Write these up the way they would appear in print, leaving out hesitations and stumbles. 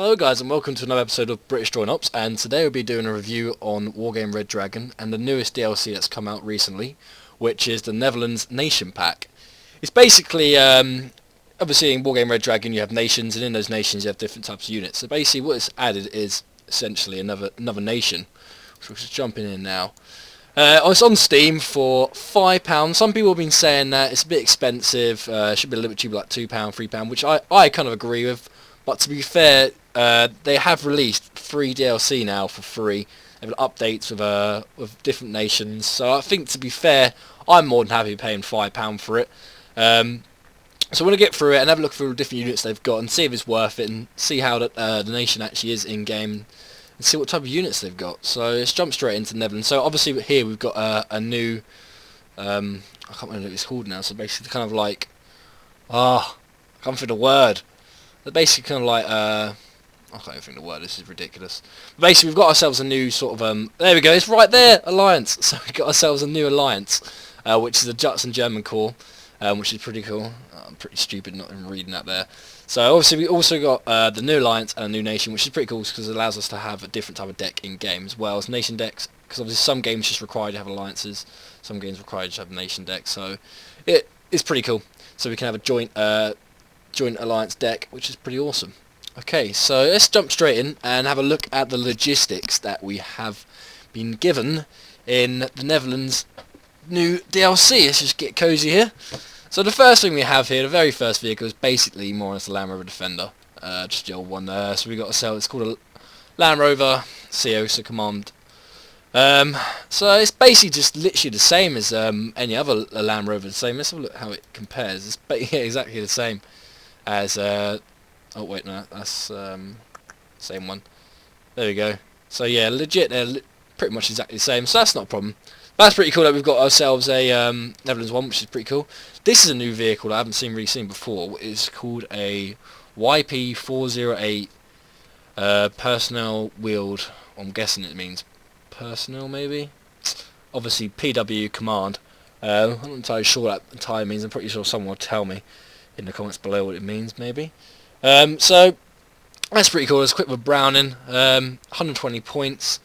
Hello guys and welcome to another episode of British Join Ops, and today we'll be doing a review on Wargame Red Dragon and the newest DLC that's come out recently, which is the Netherlands Nation Pack. It's basically, obviously in Wargame Red Dragon you have nations, and in those nations you have different types of units. So basically what it's added is essentially another nation, which we're just jumping in now. It's on Steam for £5. Some people have been saying that it's a bit expensive, should be a little bit cheaper, like £2, £3, which I kind of agree with. But to be fair, they have released free DLC now for free. They've got updates with different nations. So I think, to be fair, I'm more than happy paying £5 for it. So we're going to get through it and have a look through the different units they've got and see if it's worth it and see how the nation actually is in-game and see what type of units they've got. So let's jump straight into Netherlands. So obviously here we've got a new, I can't remember what it's called now, so basically kind of like, I can't think of the word. They're basically kind of like, I can't even think of the word, this is ridiculous. But basically we've got ourselves a new sort of, there we go, it's right there, alliance. So we've got ourselves a new alliance, which is the Jutson German Corps, which is pretty cool. I'm pretty stupid not even reading that there. So obviously we also got the new alliance and a new nation, which is pretty cool because it allows us to have a different type of deck in game as well as nation decks. Because obviously some games just require to have alliances, some games require to have nation decks. So it is pretty cool. So we can have a joint alliance deck, which is pretty awesome. Okay, so let's jump straight in and have a look at the logistics that we have been given in the Netherlands new DLC. Let's just get cozy here. So the first thing we have here, the very first vehicle, is basically more or less a Land Rover Defender. Just the old one there. So we got ourselves, it's called a Land Rover CO, so Command. So it's basically just literally the same as any other Land Rover. The same. Let's have a look how it compares. It's yeah, exactly the same as oh wait, no, that's same one. There we go. So yeah, legit, they're pretty much exactly the same, so that's not a problem. But that's pretty cool that we've got ourselves a Netherlands one, which is pretty cool. This is a new vehicle that I haven't really seen before. It's called a YP408 personnel wheeled. I'm guessing it means personnel, maybe. Obviously PW command. I'm not entirely sure what that entire means. I'm pretty sure someone will tell me in the comments below what it means, maybe. So that's pretty cool. It's quick with Browning, 120 points.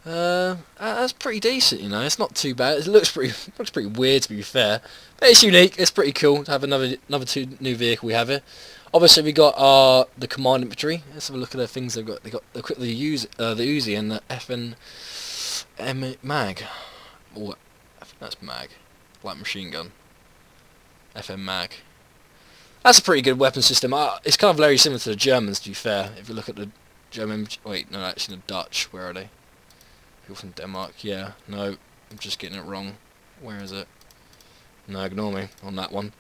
That's pretty decent, you know. It's not too bad. It looks pretty weird, to be fair, but it's unique. It's pretty cool to have another new vehicle we have here. Obviously, we got the command infantry. Let's have a look at the things they've got. They got the Uzi and the FM mag. Oh, I think that's mag, like machine gun. FM mag. That's a pretty good weapon system. It's kind of very similar to the Germans, to be fair. If you look at the German... Wait, no, actually the Dutch. Where are they? People from Denmark. Yeah, no, I'm just getting it wrong. Where is it? No, ignore me on that one.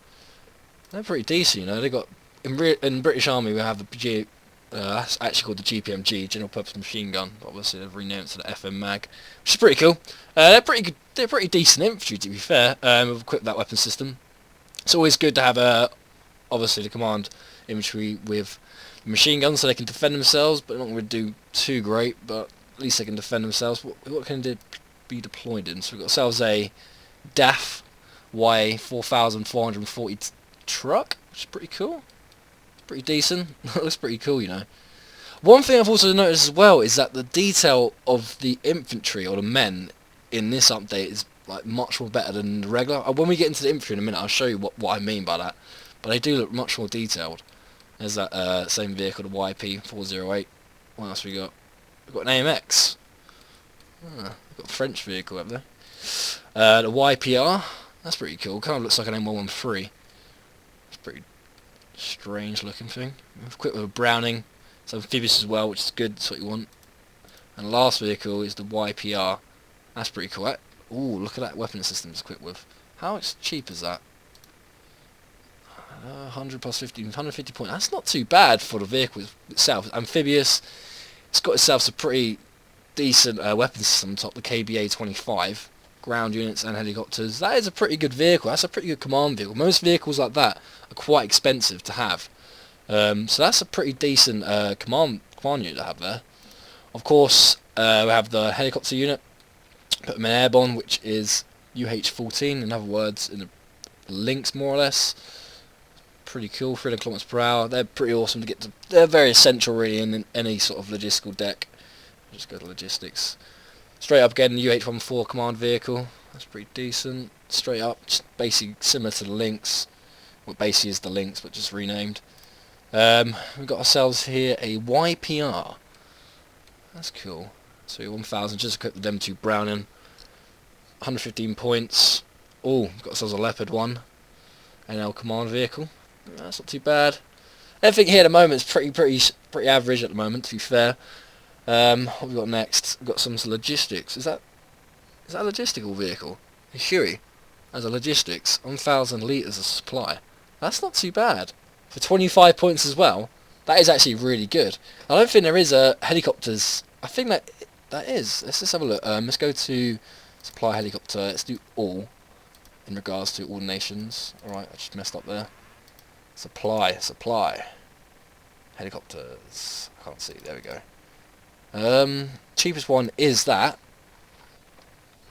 They're pretty decent, you know. They got... In British Army, we have the that's actually called the GPMG, General Purpose Machine Gun. But obviously, they've renamed it to the FM mag, which is pretty cool. They're pretty good. They're pretty decent infantry, to be fair. We've equipped that weapon system. It's always good to have obviously the command infantry with machine guns so they can defend themselves, but not going to do too great, but at least they can defend themselves. What can they be deployed in? So we've got ourselves a DAF Y4440 truck, which is pretty cool. Pretty decent. That looks pretty cool, you know. One thing I've also noticed as well is that the detail of the infantry, or the men, in this update is like much more better than the regular. When we get into the infantry in a minute, I'll show you what I mean by that. But they do look much more detailed. There's that same vehicle, the YP408. What else we got? We've got an AMX. We've got a French vehicle up there. The YPR. That's pretty cool. Kind of looks like an M113. It's a pretty strange looking thing. We've equipped with a Browning. It's amphibious as well, which is good. That's what you want. And the last vehicle is the YPR. That's pretty cool. Ooh, look at that weapon system it's equipped with. How cheap is that? 100 plus 50, 150 points. That's not too bad for the vehicle itself. It's amphibious. It's got itself some pretty decent weapon system on top. The KBA-25, ground units and helicopters. That is a pretty good vehicle. That's a pretty good command vehicle. Most vehicles like that are quite expensive to have. So that's a pretty decent command unit to have there. Of course, we have the helicopter unit. Put them in airborne, which is UH-14. In other words, in the links more or less. pretty cool. 300 kilometers per hour. They're pretty awesome to get to. They're very essential really in any sort of logistical deck. Just go to logistics. Straight up again, UH-14 command vehicle. That's pretty decent. Straight up, just basically similar to the Lynx. Well, basically is the Lynx, but just renamed. We've got ourselves here a YPR. That's cool. So 1,000, just equipped with them 2 Browning. 115 points. Oh, we've got ourselves a Leopard 1. NL command vehicle. That's not too bad. Everything here at the moment is pretty average at the moment, to be fair. What have we got next? We've got some logistics. Is that a logistical vehicle? A Huey as a logistics. 1,000 litres of supply. That's not too bad. For 25 points as well, that is actually really good. I don't think there is helicopters. I think that is. Let's just have a look. Let's go to supply helicopter. Let's do all in regards to all nations. Alright, I just messed up there. Supply. Helicopters. I can't see. There we go. Cheapest one is that.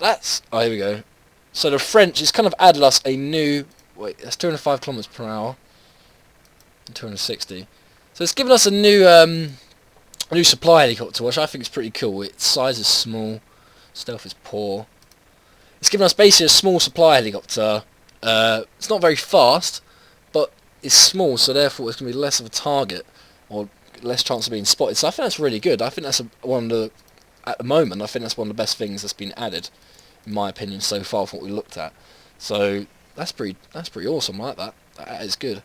Oh, here we go. So the French has kind of added us a new. Wait, that's 205 kilometers per hour. And 260. So it's given us a new supply helicopter, which I think is pretty cool. Its size is small, stealth is poor. It's given us basically a small supply helicopter. It's not very fast, but it's small, so therefore it's going to be less of a target, or less chance of being spotted. So I think that's really good. I think that's one of the, at the moment, I think that's one of the best things that's been added, in my opinion, so far from what we looked at. So that's pretty awesome. I like that. That is good.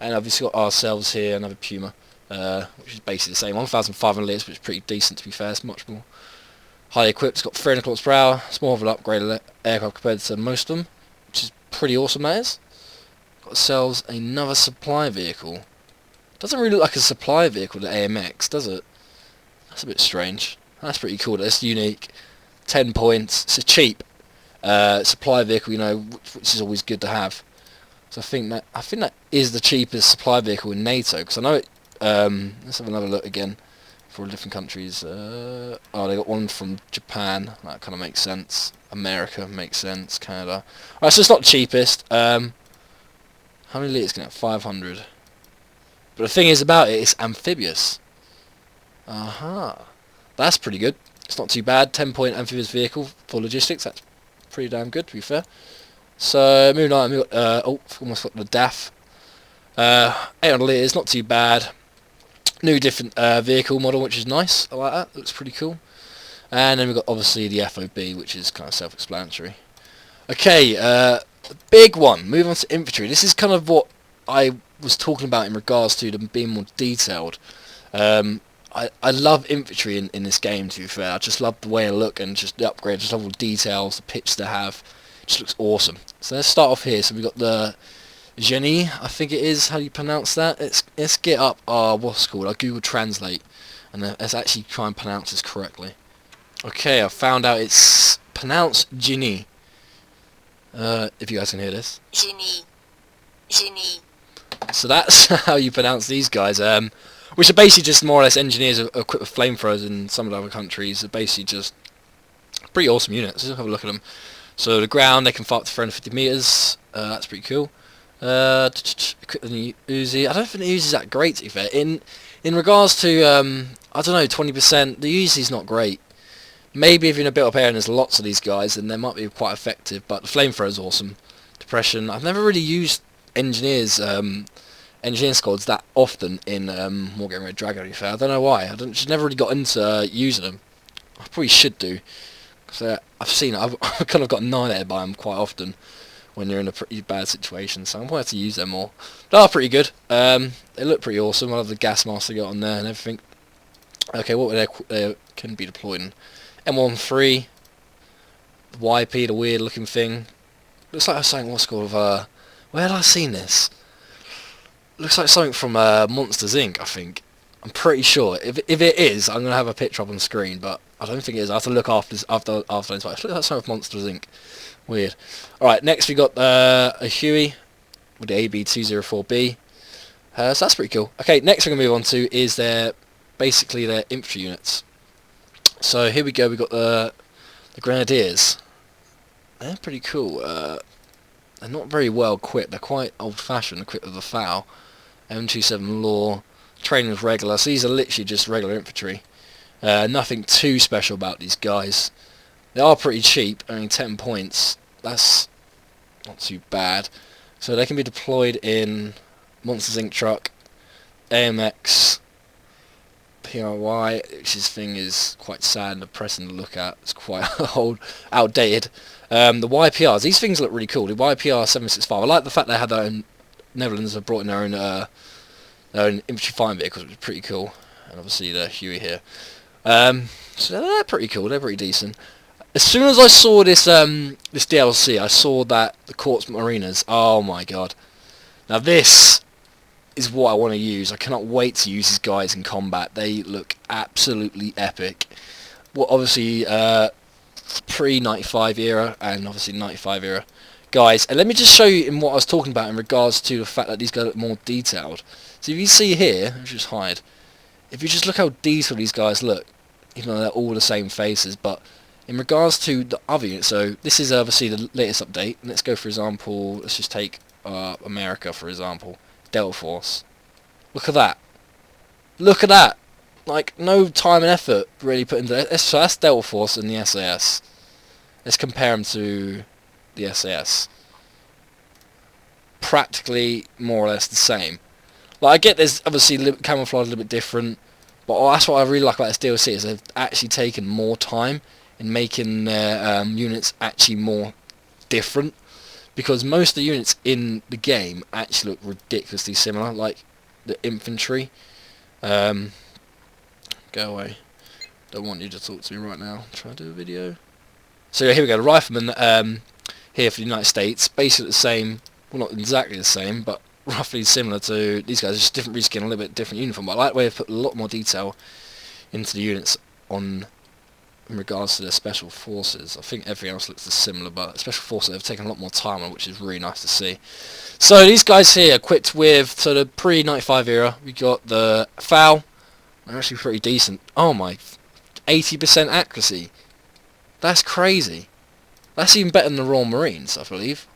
And obviously got ourselves here another Puma, which is basically the same. 1,500 litres, which is pretty decent to be fair. It's much more highly equipped. It's got 300 kilometers per hour. It's more of an upgraded aircraft compared to most of them, which is pretty awesome. That is. Got ourselves another supply vehicle. Doesn't really look like a supply vehicle, the AMX, does it? That's a bit strange. That's pretty cool. That's unique. 10 points. It's a cheap supply vehicle, you know, which is always good to have. So I think that is the cheapest supply vehicle in NATO, because I know it. Let's have another look again for different countries. Oh, they got one from Japan. That kind of makes sense. America makes sense. Canada. Alright, so it's not the cheapest. How many litres can it have? 500. But the thing is about it, it's amphibious. Aha. That's pretty good. It's not too bad. 10-point amphibious vehicle for logistics. That's pretty damn good, to be fair. So moving on, we've got almost got the DAF. 800 litres, not too bad. New different vehicle model, which is nice. I like that. Looks pretty cool. And then we've got obviously the FOB, which is kind of self-explanatory. Okay, big one. Move on to infantry. This is kind of what I was talking about in regards to them being more detailed. I love infantry in this game, to be fair. I just love the way they look and just the upgrade, just love all the details, the pitch they have. It just looks awesome. So let's start off here. So we've got the Genie, I think it is, how do you pronounce that? Let's get up our, what's it called, our Google Translate, and let's actually try and pronounce this correctly. Okay, I found out it's pronounced Genie. If you guys can hear this. Genie. So that's how you pronounce these guys, which are basically just more or less engineers equipped with flamethrowers in some of the other countries. They're basically just pretty awesome units. Let's have a look at them. So the ground, they can fire up to 350 meters. That's pretty cool. Equip the Uzi. I don't think the Uzi's that great, to be fair. In regards to, I don't know, 20%, the Uzi's not great. Maybe if you're in a built-up area and there's lots of these guys, then they might be quite effective, but the flamethrower's awesome. Depression. I've never really used engineering squads that often in Wargame Red Dragon, to be fair. I don't know why. Just never really got into using them. I probably should do. Because I've seen it. I've kind of got annihilated by them quite often when you're in a pretty bad situation, so I'm going to have to use them more. They are pretty good. They look pretty awesome. I love the gas mask they got on there and everything. Okay, what they can be deployed in? M13, the YP, the weird looking thing. Looks like I was saying, what's called, where had I seen this? Looks like something from Monsters Inc., I think. I'm pretty sure. If it is, I'm going to have a picture up on the screen, but I don't think it is. I have to look after this. It looks like something from Monsters Inc. Weird. Alright, next we got a Huey with the AB204B. So that's pretty cool. Okay, next we're going to move on to is basically their infantry units. So here we go, we got the Grenadiers. They're pretty cool. they're not very well equipped. They're quite old-fashioned, equipped with a FAL, M27 Law, training with regular. So these are literally just regular infantry. Nothing too special about these guys. They are pretty cheap, only 10 points. That's not too bad. So they can be deployed in Monsters Inc. truck, AMX, PRY, which this thing is quite sad and depressing to look at. It's quite old, outdated. The YPRs, these things look really cool. The YPR 765. I like the fact they had their own. Netherlands have brought in their own infantry fighting vehicles, which is pretty cool. And obviously the Huey here. So they're pretty cool. They're pretty decent. As soon as I saw this this DLC, I saw that the Corps Marinas. Oh my god! Now this is what I want to use. I cannot wait to use these guys in combat. They look absolutely epic. Well, obviously pre-95 era and obviously 95 era guys. And let me just show you in what I was talking about in regards to the fact that these guys look more detailed. So if you see here, let's just hide. If you just look how detailed these guys look, even though they're all the same faces, but in regards to the other units, so this is obviously the latest update. Let's go, for example, let's just take America, for example. Delta Force. Look at that. Look at that. Like, no time and effort really put into it. So that's Delta Force and the SAS. Let's compare them to the SAS. Practically more or less the same. Like, I get there's obviously camouflage a little bit different, but that's what I really like about this DLC is they've actually taken more time in making their units actually more different. Because most of the units in the game actually look ridiculously similar, like the infantry. Go away. Don't want you to talk to me right now. Try to do a video. So yeah, here we go. The riflemen here for the United States, basically the same. Well, not exactly the same, but roughly similar to these guys. Just different reskin, a little bit different uniform. But I like the way they've put a lot more detail into the units in regards to their special forces. I think everything else looks similar, but special forces have taken a lot more time on, which is really nice to see. So these guys here equipped with, so the pre-95 era, we got the FAL. They're actually pretty decent. Oh my, 80% accuracy. That's crazy. That's even better than the Royal Marines, I believe.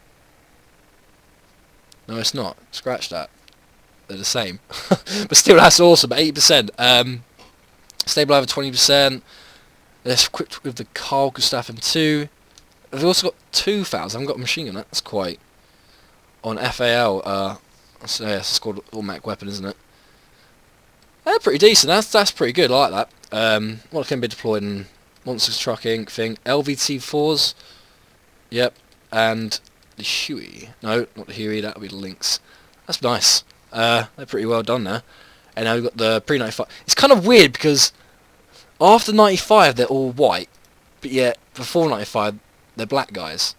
No, it's not. Scratch that. They're the same. But still, that's awesome. 80%. Stable over 20%. They're equipped with the Carl Gustaf M2. They've also got two FALs. I haven't got a machine gun. That's quite on FAL. So yes, it's called automatic weapon, isn't it? They're pretty decent. That's pretty good. I like that. What can be deployed in Monsters Trucking thing? LVT4s. Yep. And the Huey. No, not the Huey. That'll be the Lynx. That's nice. They're pretty well done there. And now we've got the pre-95. It's kind of weird because after 95 they're all white, but yet before 95 they're black guys.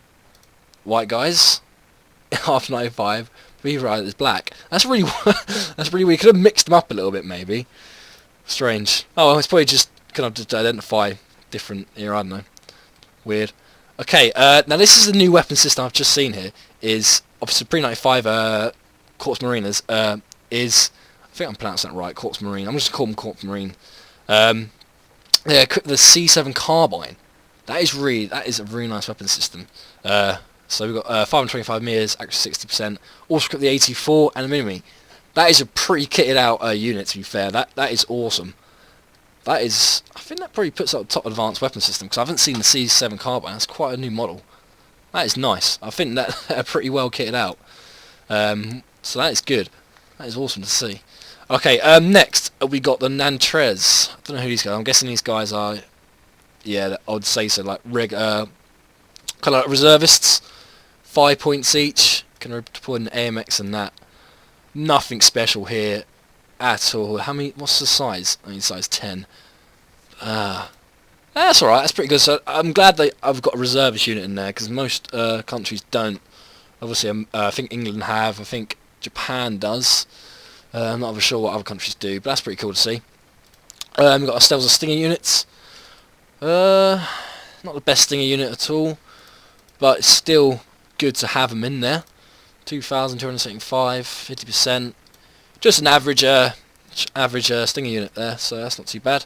White guys after 95, right, is black. That's really that's really weird. Could have mixed them up a little bit maybe. Strange. Oh, well, it's probably just kind of just identify different here. I don't know. Weird. Okay, now this is the new weapon system I've just seen here. Is obviously pre-95 Corps Marinas is, I think I'm pronouncing that right, Corps Marine. I'm just gonna call them Corps Marine. Yeah, the C7 carbine. That is a really nice weapon system. So we've got 525 meters, accuracy 60%. Also got the 84 and a mini. That is a pretty kitted out unit, to be fair. That is awesome. That is, I think that probably puts up the top advanced weapon system because I haven't seen the C7 carbine. That's quite a new model. That is nice. I think that they're pretty well kitted out. So that is good. That is awesome to see. Okay, next we got the Nantres. I don't know who these guys are. I'm guessing these guys are, yeah, I would say so, like kind of like reservists. 5 points each. Can deploy an AMX and that. Nothing special here at all. How many? What's the size? I mean, size 10. That's alright. That's pretty good. So I'm glad that I've got a reservist unit in there because most countries don't. Obviously, I think England have. I think Japan does. I'm not sure what other countries do, but that's pretty cool to see. We've got our Stinger Stinger units. Not the best Stinger unit at all, but it's still good to have them in there. 2,275, 50%. Just an average Stinger unit there, so that's not too bad.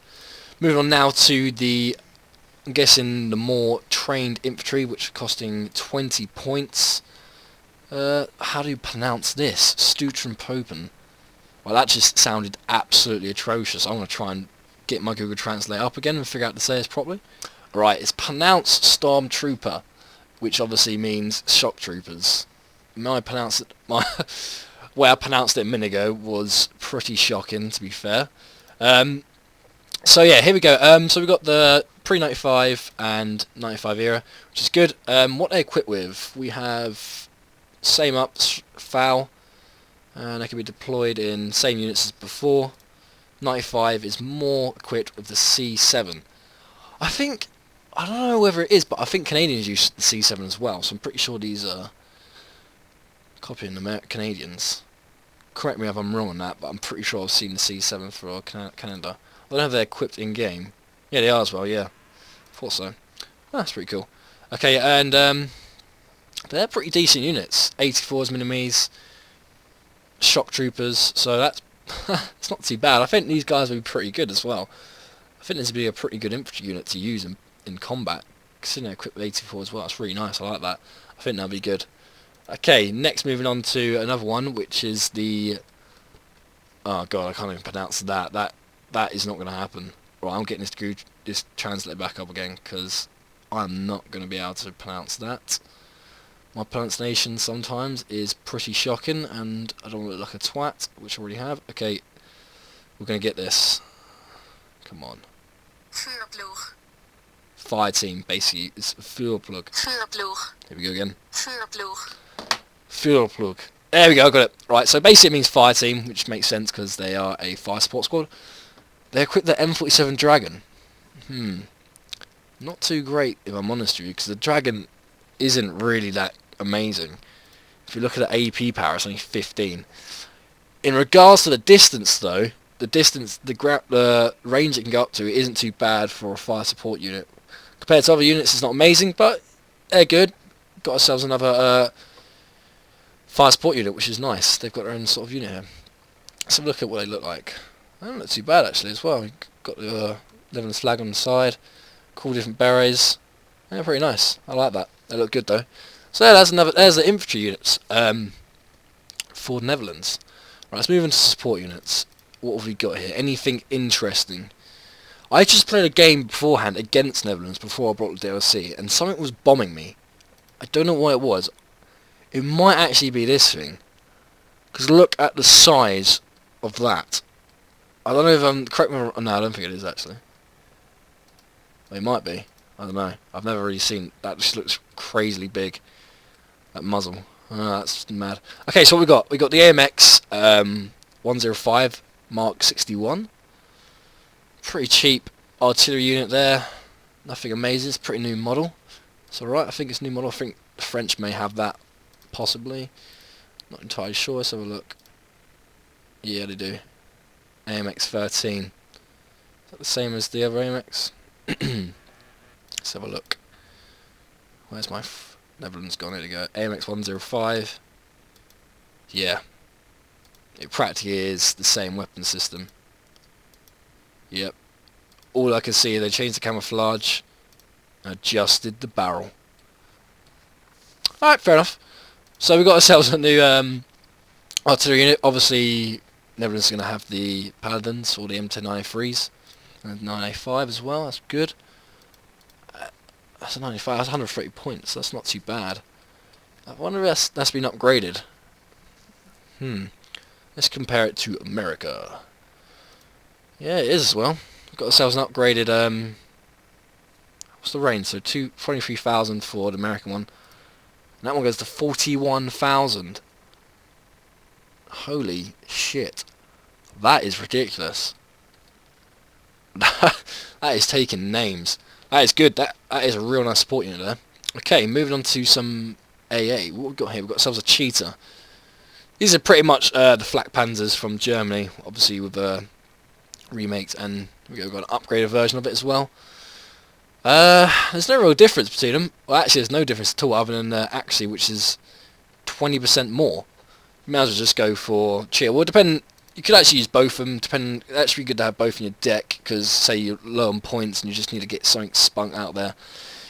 Moving on now to the, I'm guessing the more trained infantry, which are costing 20 points. How do you pronounce this? Stutron Popen. Well, that just sounded absolutely atrocious. I'm going to try and get my Google Translate up again and figure out how to say this properly. Right, it's pronounced Stormtrooper, which obviously means shock troopers. My way I pronounced it a minute ago was pretty shocking, to be fair. So yeah, here we go. So we've got the pre-95 and 95 era, which is good. What they equip with, we have same ups, foul, and they can be deployed in same units as before. 95 is more equipped with the C7. I don't know whether it is, but I think Canadians use the C7 as well, so I'm pretty sure these are copying the Canadians. Correct me if I'm wrong on that, but I'm pretty sure I've seen the C7 for Canada. I don't know if they're equipped in-game. Yeah, they are as well, yeah. Thought so. That's pretty cool. Okay, and they're pretty decent units. 84s, minimes, shock troopers, so that's it's not too bad. I think these guys will be pretty good as well. I think this would be a pretty good infantry unit to use in combat. Considering they're equipped with 84 as well, that's really nice, I like that. I think that'll be good. Okay, next moving on to another one, which is the... Oh god, I can't even pronounce that. That is not going to happen. Right, I'm getting this translate back up again, because I'm not going to be able to pronounce that. My pronunciation sometimes is pretty shocking, and I don't want to look like a twat, which I already have. Okay, we're going to get this. Come on. Vuurploeg. Fire team, basically, it's Vuurploeg. Vuurploeg. Here we go again. Vuurploeg. Vuurploeg. There we go, got it. Right, so basically it means fire team, which makes sense because they are a fire support squad. They equip the M47 Dragon. Not too great, if I'm honest with you, because the Dragon isn't really that amazing. If you look at the AP power, it's only 15. In regards to the distance, though, the range it can go up to isn't too bad for a fire support unit. Compared to other units, it's not amazing, but they're good. Got ourselves another fire support unit, which is nice. They've got their own sort of unit here. Let's have a look at what they look like. They don't look too bad, actually, as well. Got the Netherlands flag on the side. Cool different berets. They're pretty nice. I like that. They look good, though. So yeah, there's the infantry units for the Netherlands. Right, let's move on to support units. What have we got here? Anything interesting? I just played a game beforehand against Netherlands before I brought the DLC, and something was bombing me. I don't know what it was. It might actually be this thing. Because look at the size of that. I don't know if I'm... Correct me if I'm... No, I don't think it is, actually. It might be. I don't know. I've never really seen... That just looks crazily big. That muzzle. Oh, that's mad. Okay, so what we got? We got the AMX 105 Mark 61. Pretty cheap artillery unit there. Nothing amazing. It's a pretty new model. It's alright. I think it's a new model. I think the French may have that. Possibly. Not entirely sure. Let's have a look. Yeah, they do. AMX 13. Is that the same as the other AMX? Let's have a look. Where's my Netherlands gone? Here we go. AMX 105. Yeah. It practically is the same weapon system. Yep. All I can see, they changed the camouflage and adjusted the barrel. Alright, fair enough. So we got ourselves a new artillery unit. Obviously, Netherlands is going to have the Paladins or the M1093s and 985 as well. That's good. That's a 95. That's 130 points. That's not too bad. I wonder if that's been upgraded. Let's compare it to America. Yeah, it is as well. We've got ourselves an upgraded. What's the range? So 23,000 for the American one. And that one goes to 41,000. Holy shit. That is ridiculous. That is taking names. That is good. That is a real nice support unit there. Okay, moving on to some AA. What we've got here? We've got ourselves a cheetah. These are pretty much the Flak Panzers from Germany, obviously with remakes, and we've got an upgraded version of it as well. There's no real difference between them. Well, actually, there's no difference at all, other than actually, which is 20% more. You may as well just go for cheetah. Well, you could actually use both of them. It's actually good to have both in your deck, because say you're low on points and you just need to get something spunk out there.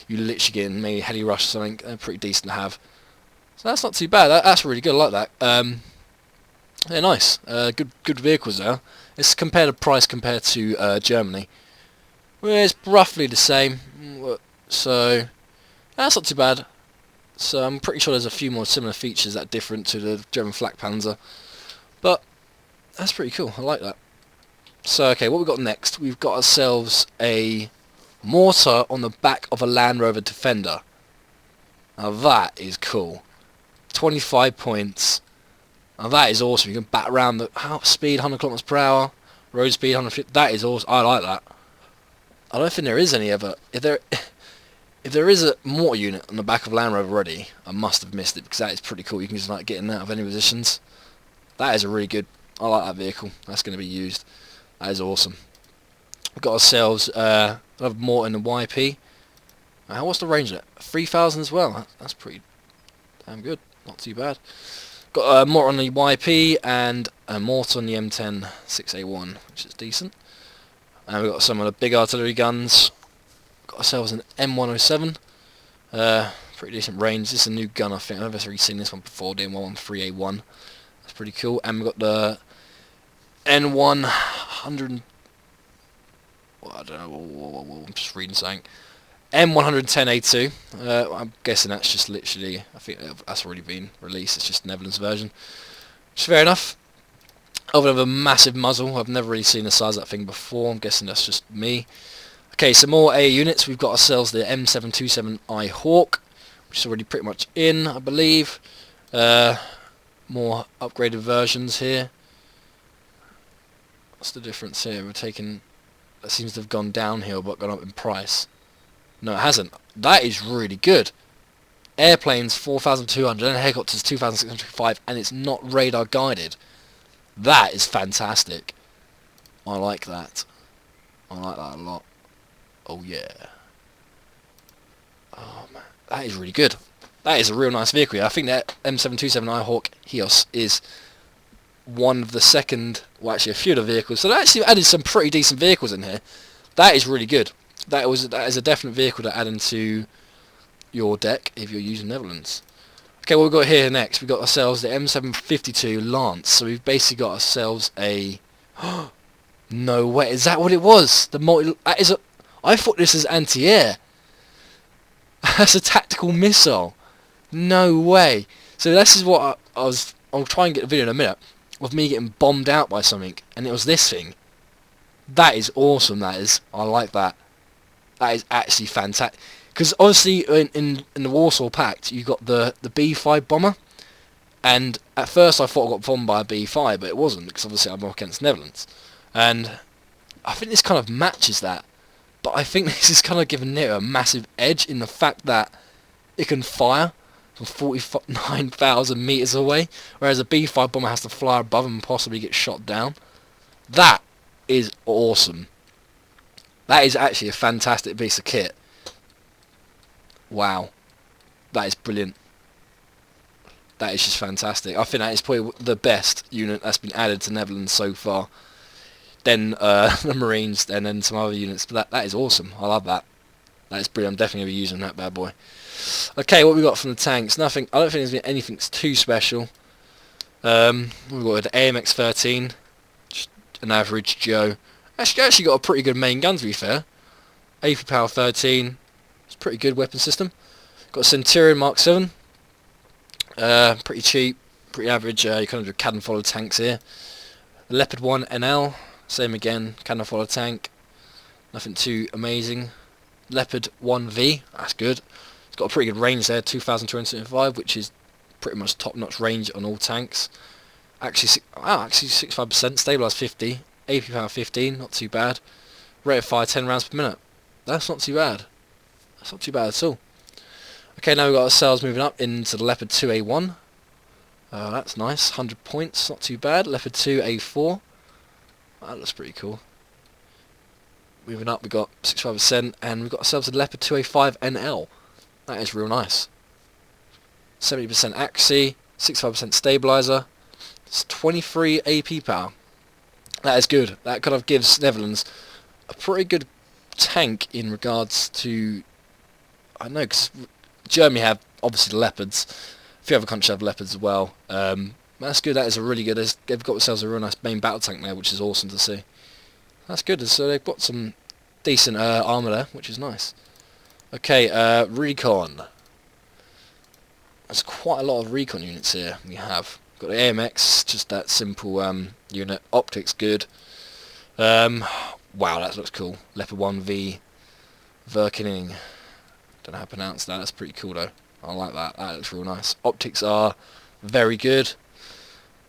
You literally get in maybe Heady Rush or something. They're pretty decent to have. So that's not too bad. That's really good. I like that. Yeah, nice. Good vehicles there. It's price compared to Germany. Well, it's roughly the same. So that's not too bad. So I'm pretty sure there's a few more similar features that are different to the German Flak Panzer. But that's pretty cool. I like that. So okay, what we've got next? We've got ourselves a Mortar on the back of a Land Rover Defender. Now that is cool. 25 points. Now that is awesome. You can bat around the speed 100 kilometers per hour, road speed 150. That is awesome. I like that. I don't think there is any other. If there is a mortar unit on the back of Land Rover already, I must have missed it because that is pretty cool. You can just like get in and out of any positions. That is a really good. I like that vehicle. That's going to be used. That is awesome. We've got ourselves another mortar in the YP. What's the range of it? 3,000 as well. That's pretty damn good. Not too bad. Got a mortar on the YP and a mortar on the M10 6A1, which is decent. And we've got some of the big artillery guns. Got ourselves an M107. Pretty decent range. This is a new gun, I think. I've never really seen this one before. The M113A1. That's pretty cool. And we've got the N100. Well, I don't know. I'm just reading something. M110A2. I'm guessing that's just literally. I think that's already been released. It's just the Netherlands version. Which is fair enough. Other than a massive muzzle, I've never really seen the size of that thing before. I'm guessing that's just me. Okay, some more A units. We've got ourselves the M727I Hawk, which is already pretty much in, I believe. More upgraded versions here. What's the difference here? We're taking. That seems to have gone downhill, but gone up in price. No, it hasn't. That is really good. Airplanes 4,200 and helicopters 2,605, and it's not radar guided. That is fantastic. I like that. I like that a lot. Oh yeah. Oh man, that is really good. That is a real nice vehicle. I think that M727I Hawk Heos is one of the second, well actually a few of the vehicles. So they actually added some pretty decent vehicles in here. That is really good. That is a definite vehicle to add into your deck if you're using Netherlands. Okay, what we've got here next, we've got ourselves the M752 Lance. So we've basically got ourselves a. No way, is that what it was? The multi. That is a. I thought this was anti-air. That's a tactical missile. No way. So this is what I'll try and get a video in a minute of me getting bombed out by something, and it was this thing. That is awesome. That is. I like that. That is actually fantastic. Because obviously in the Warsaw Pact you got the B5 bomber, and at first I thought I got bombed by a B5, but it wasn't because obviously I'm up against Netherlands, and I think this kind of matches that. But I think this is kind of giving it a massive edge in the fact that it can fire from 49,000 meters away, whereas a B5 bomber has to fly above and possibly get shot down. That is awesome. That is actually a fantastic piece of kit. Wow. That is brilliant. That is just fantastic. I think that is probably the best unit that's been added to Netherlands so far. Then the Marines, and then some other units. But that is awesome. I love that. That is brilliant. I'm definitely going to be using that bad boy. Okay, what we got from the tanks? Nothing. I don't think there's been anything too special. We've got the AMX-13. Just an average Joe. Actually got a pretty good main gun, to be fair. AP Power 13. It's a pretty good weapon system. Got a Centurion Mark 7. Pretty cheap. Pretty average. You kind of do cannon fodder tanks here. The Leopard 1 NL. Same again. Cannon fodder tank. Nothing too amazing. Leopard 1V. That's good. It's got a pretty good range there. 2,275, which is pretty much top-notch range on all tanks. Actually 65%. Stabilised 50. AP power 15, not too bad. Rate of fire 10 rounds per minute. That's not too bad. That's not too bad at all. Okay, now we've got ourselves moving up into the Leopard 2A1. That's nice. 100 points, not too bad. Leopard 2A4. That looks pretty cool. Moving up, we've got 65%, and we've got ourselves a Leopard 2A5 NL. That is real nice. 70% accuracy, 65% stabilizer. It's 23 AP power. That is good. That kind of gives Netherlands a pretty good tank in regards to, I don't know, because Germany have obviously the Leopards. I few other countries have Leopards as well. That's good. That is a really good. They've got themselves a real nice main battle tank there, which is awesome to see. That's good. So they've got some decent armour there, which is nice. Okay, recon. There's quite a lot of recon units here. We have got the AMX, just that simple unit. Optics good. Wow, that looks cool. Leopard 1V Verkening. Don't know how to pronounce that. That's pretty cool though. I like that. That looks real nice. Optics are very good.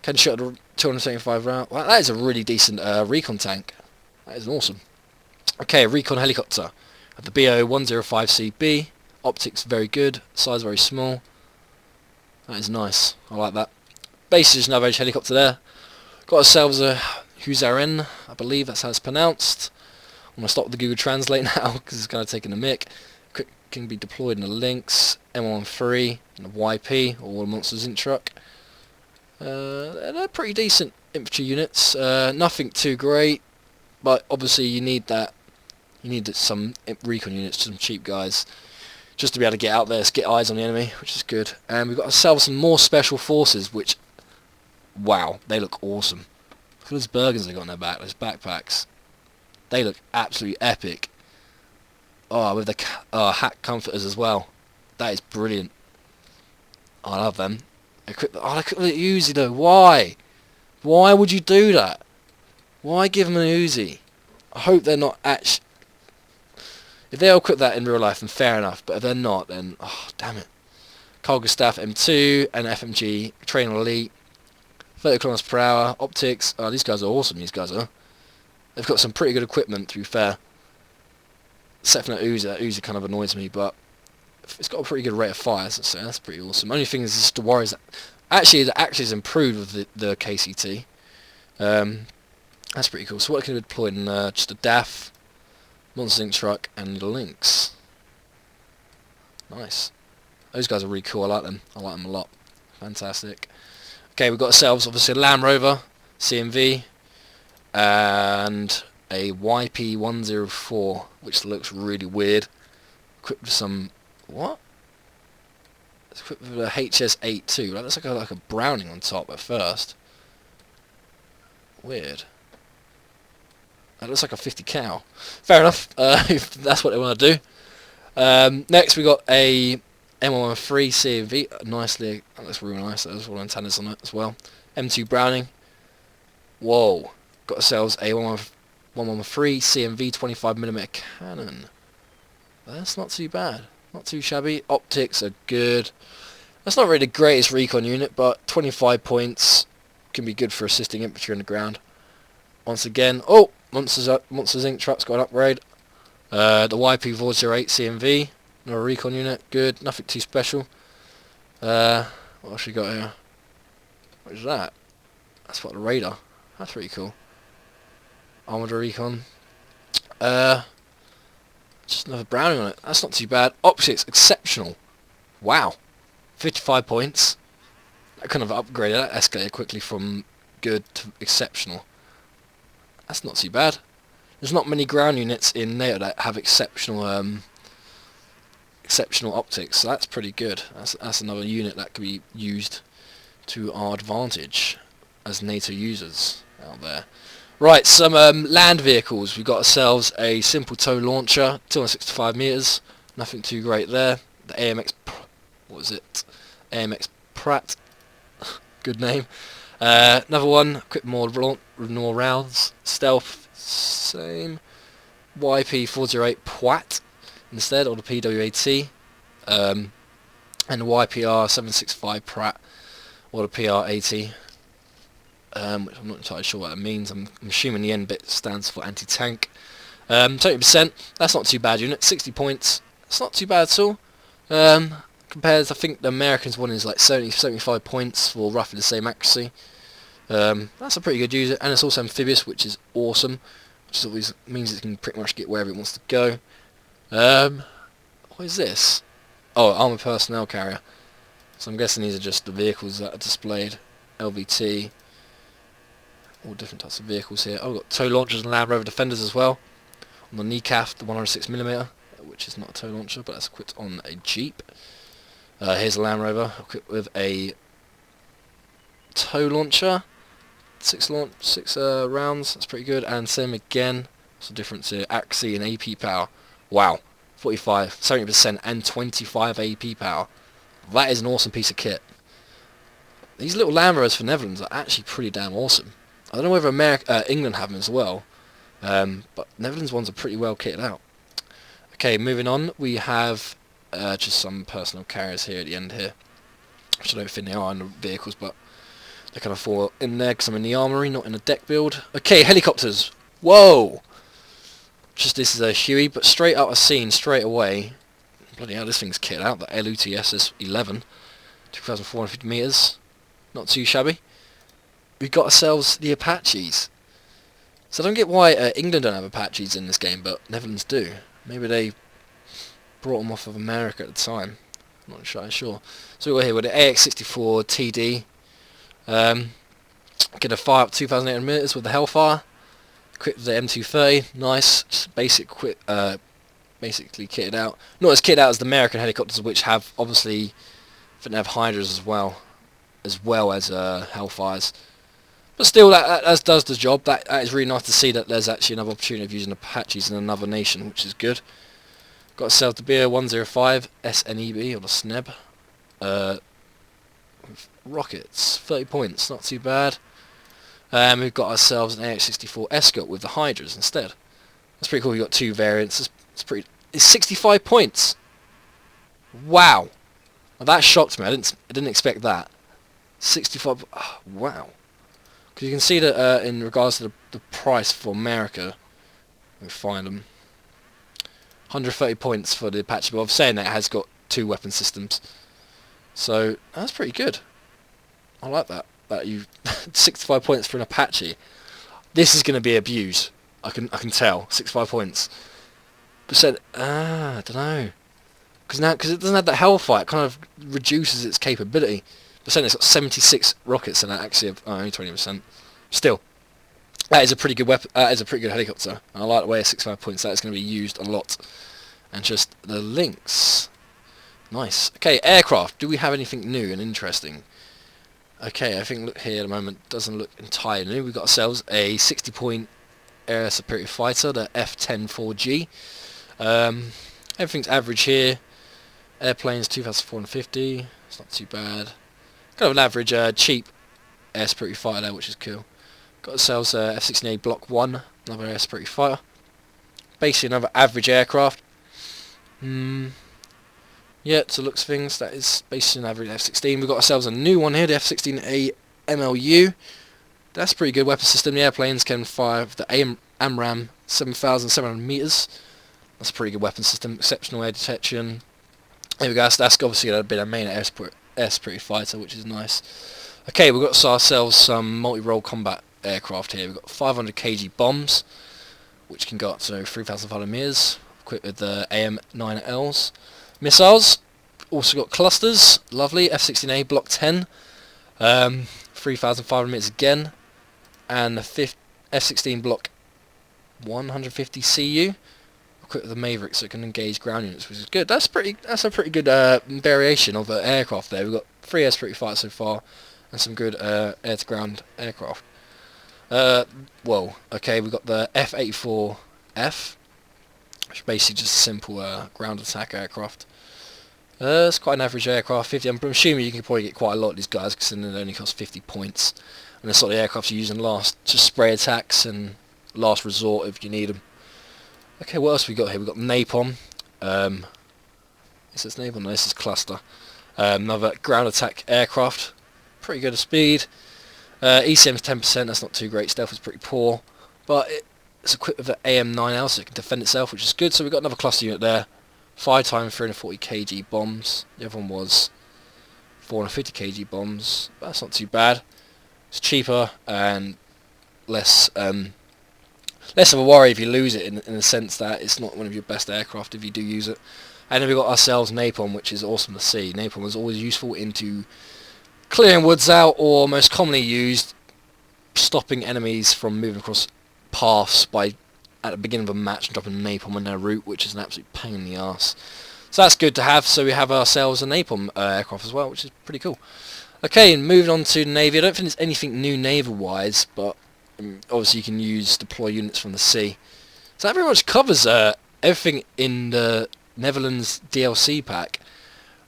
Can shoot at 275 round. Wow, that is a really decent recon tank. That is awesome. Okay, recon helicopter. Have the BO-105CB. Optics very good. Size very small. That is nice. I like that. Base is an average helicopter there. Got ourselves a Huzaren, I believe that's how it's pronounced. I'm going to stop the Google Translate now because it's kind of taking a mick. Can be deployed in the Lynx, M13, and the YP, or Monsters Inc. truck. They're pretty decent infantry units. Nothing too great, but obviously you need that. You need some recon units, some cheap guys, just to be able to get out there, get eyes on the enemy, which is good. And we've got ourselves some more special forces, which, wow, they look awesome. Look at those burgers they got on their back, those backpacks. They look absolutely epic. Oh, with the hat comforters as well. That is brilliant. I love them. They could Uzi though. Why? Why would you do that? Why give them an Uzi? I hope they're not actually... If they all equip that in real life, then fair enough. But if they're not, then... Oh, damn it. Cargo Staff M2 and FMG. Trainer Elite. 30 kilometers per hour. Optics. Oh, these guys are awesome, these guys are. They've got some pretty good equipment, to be fair. Except for that Uzi. That Uzi kind of annoys me, but... It's got a pretty good rate of fire, so that's pretty awesome. Only thing is just the worry is that... Actually, it actually is improved with the KCT. That's pretty cool. So what can be deployed in just a DAF, Monster Inc. truck, and the Lynx. Nice. Those guys are really cool. I like them. I like them a lot. Fantastic. Okay, we've got ourselves obviously a Land Rover, CMV, and a YP104, which looks really weird. Equipped with some... What? It's equipped with a HS82. That looks like a Browning on top at first. Weird. That looks like a 50 cal. Fair enough, if that's what they want to do. Next we got a M113 CMV. Nicely, that looks really nice. There's all antennas on it as well. M2 Browning. Whoa. Got ourselves a 113 CMV 25mm cannon. That's not too bad. Not too shabby. Optics are good. That's not really the greatest recon unit, but 25 points can be good for assisting infantry on the ground. Once again, oh! Monsters Inc. truck's got an upgrade. The YP408 CMV, not a recon unit, good, nothing too special. What else we got here? What is that? That's what the radar. That's pretty cool. Armored recon. Just another Browning on it. That's not too bad. Optics exceptional. Wow, 55 points. That kind of upgraded. That escalated quickly from good to exceptional. That's not too bad. There's not many ground units in NATO that have exceptional optics, so that's pretty good. That's another unit that can be used to our advantage as NATO users out there. Right, some land vehicles. We've got ourselves a simple tow launcher, 265 meters. Nothing too great there. The AMX, what was it? AMX Pratt. Good name. Another one, equipped more rounds, stealth, same, YP408 Poit instead, or the PWAT, and the YPR765 Pratt, or the PR80, which I'm not entirely sure what that means. I'm assuming the N bit stands for anti-tank. 20%, that's not too bad unit, 60 points, it's not too bad at all. Compares, I think the Americans one is like 75 points for roughly the same accuracy. That's a pretty good user, and it's also amphibious, which is awesome, which always means it can pretty much get wherever it wants to go. What is this? Oh, armoured personnel carrier. So I'm guessing these are just the vehicles that are displayed. LVT, all different types of vehicles here. Oh, we've got tow launchers and Land Rover Defenders as well. On the NECAF, the 106mm, which is not a tow launcher, but that's equipped on a Jeep. Here's a Land Rover equipped with a tow launcher, six rounds. That's pretty good. And same again. What's the difference here? AC and AP power. Wow, 45, 70%, and 25 AP power. That is an awesome piece of kit. These little Land Rovers for Netherlands are actually pretty damn awesome. I don't know whether England have them as well, but Netherlands ones are pretty well kitted out. Okay, moving on, we have just some personal carriers here at the end here, which I don't think they are in the vehicles, but they kind of fall in there because I'm in the armoury, not in a deck build. Okay, helicopters. Whoa! Just this is a Huey, but straight out of scene, straight away. Bloody hell, this thing's kitted out. The LUTSS 11, 2,450 meters. Not too shabby. We got ourselves the Apaches. So I don't get why England don't have Apaches in this game, but Netherlands do. Maybe they brought them off of America at the time. I'm not sure. So we're here with the AX64 TD. Get a fire up 2,800 meters with the Hellfire. Equipped with the M230. Nice. Just basically kitted out. Not as kitted out as the American helicopters, which have obviously, I think they have Hydras as well as Hellfires. But still, that does the job. That is really nice to see that there's actually another opportunity of using Apaches in another nation, which is good. Got ourselves the Beer 105 SNEB, or the SNEB. With rockets, 30 points, not too bad. We've got ourselves an AX64 Escort with the Hydras instead. That's pretty cool. We've got two variants. It's 65 points. Wow. Well, that shocked me. I didn't expect that. 65. Oh, wow. Because you can see that in regards to the price for America, let me find them. 130 points for the Apache, but I'm saying that it has got 2 weapon systems. So that's pretty good. I like that. 65 points for an Apache. This is going to be abused. I can tell. 65 points. But I don't know. Because it doesn't have that Hellfire, it kind of reduces its capability. But it's got 76 rockets and that actually only 20%. Still, that is a pretty good weapon. That is a pretty good helicopter. And I like the way at 65 points that is going to be used a lot. And just the links. Nice. Okay, aircraft. Do we have anything new and interesting? Okay, I think look here at the moment doesn't look entirely new. We've got ourselves a 60-point air superiority fighter, the F-104G. Everything's average here. Airplanes 2,450. It's not too bad. Kind of an average, cheap air superiority fighter there, which is cool. Got ourselves F-16A Block 1, another air superiority fighter. Basically another average aircraft. Yeah, to looks things, that is basically an average F-16. We've got ourselves a new one here, the F-16A MLU. That's a pretty good weapon system. The airplanes can fire the AMRAAM 7,700 meters. That's a pretty good weapon system. Exceptional air detection. There we go. So that's obviously going to be our main air superiority fighter, which is nice. Okay, we've got ourselves some multi-role combat aircraft here. We've got 500 kg bombs, which can go up to 3,500 meters, equipped with the AM-9Ls. Missiles, also got clusters, lovely, F-16A Block 10, 3,500 meters again, and the F-16 Block 150 CU, equipped with the Maverick so it can engage ground units, which is good. That's a pretty good variation of an aircraft there. We've got 3 air superiority fighters so far, and some good air-to-ground aircraft. Whoa, okay, we've got the F-84F, which is basically just a simple ground attack aircraft. It's quite an average aircraft, 50. I'm assuming you can probably get quite a lot of these guys because they only cost 50 points. And the sort of aircraft you use in just spray attacks and last resort if you need them. Okay, what else we got here? We've got Napalm. Is this Napalm? No, this is Cluster. Another ground attack aircraft. Pretty good at speed. ECM's 10%, that's not too great. Stealth is pretty poor. But it's equipped with an AM-9L so it can defend itself, which is good. So we've got another cluster unit there. 5 times 340 kg bombs. The other one was 450 kg bombs. That's not too bad. It's cheaper and less of a worry if you lose it, in the sense that it's not one of your best aircraft if you do use it. And then we've got ourselves Napalm, which is awesome to see. Napalm is always useful into clearing woods out, or most commonly used stopping enemies from moving across paths by at the beginning of a match and dropping napalm in their route, which is an absolute pain in the arse. So that's good to have. So we have ourselves a napalm aircraft as well, which is pretty cool. Okay, and moving on to Navy. I don't think there's anything new naval-wise, but obviously you can use deploy units from the sea. So that very much covers everything in the Netherlands DLC pack.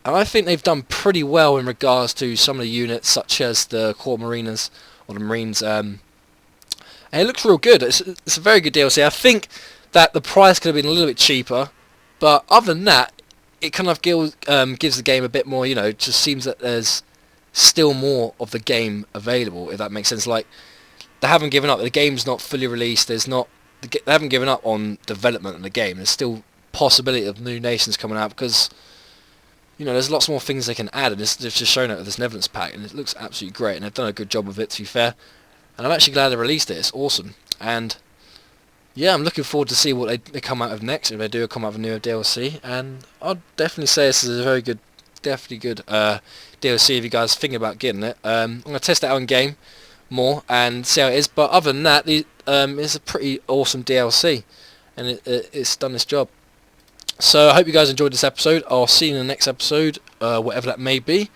And I think they've done pretty well in regards to some of the units, such as the Corps Mariners, or the Marines. And it looks real good. It's a very good DLC. I think that the price could have been a little bit cheaper, but other than that, it kind of gives the game a bit more, you know, it just seems that there's still more of the game available, if that makes sense. Like, they haven't given up. The game's not fully released. They haven't given up on development of the game. There's still possibility of new nations coming out because, you know, there's lots more things they can add, and they've just shown it with this Netherlands pack, and it looks absolutely great, and they've done a good job of it, to be fair. And I'm actually glad they released it. It's awesome. And yeah, I'm looking forward to see what they come out of next, if they do come out of a new DLC. And I'd definitely say this is a very good, definitely good DLC if you guys think about getting it. I'm going to test it out in game more and see how it is. But other than that, it's a pretty awesome DLC, and it's done its job. So I hope you guys enjoyed this episode. I'll see you in the next episode, whatever that may be.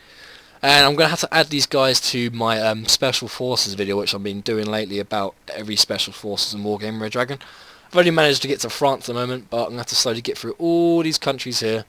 And I'm going to have to add these guys to my Special Forces video, which I've been doing lately about every Special Forces in Wargame Red Dragon. I've only managed to get to France at the moment, but I'm going to have to slowly get through all these countries here.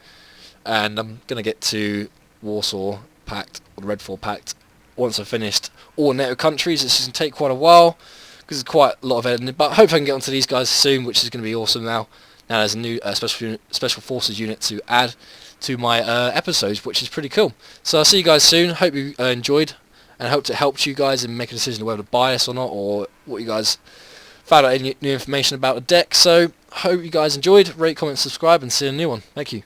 And I'm going to get to Warsaw Pact, or the Red 4 Pact, once I've finished all NATO countries. It's going to take quite a while, because there's quite a lot of editing. But I hope I can get onto these guys soon, which is going to be awesome now. Now there's a new Special Forces unit to add to my episodes, which is pretty cool. So I'll see you guys soon. Hope you enjoyed, and hope it helped you guys in making a decision whether to buy this or not, or what you guys found out any new information about the deck. So hope you guys enjoyed. Rate, comment, subscribe, and see you in a new one. Thank you.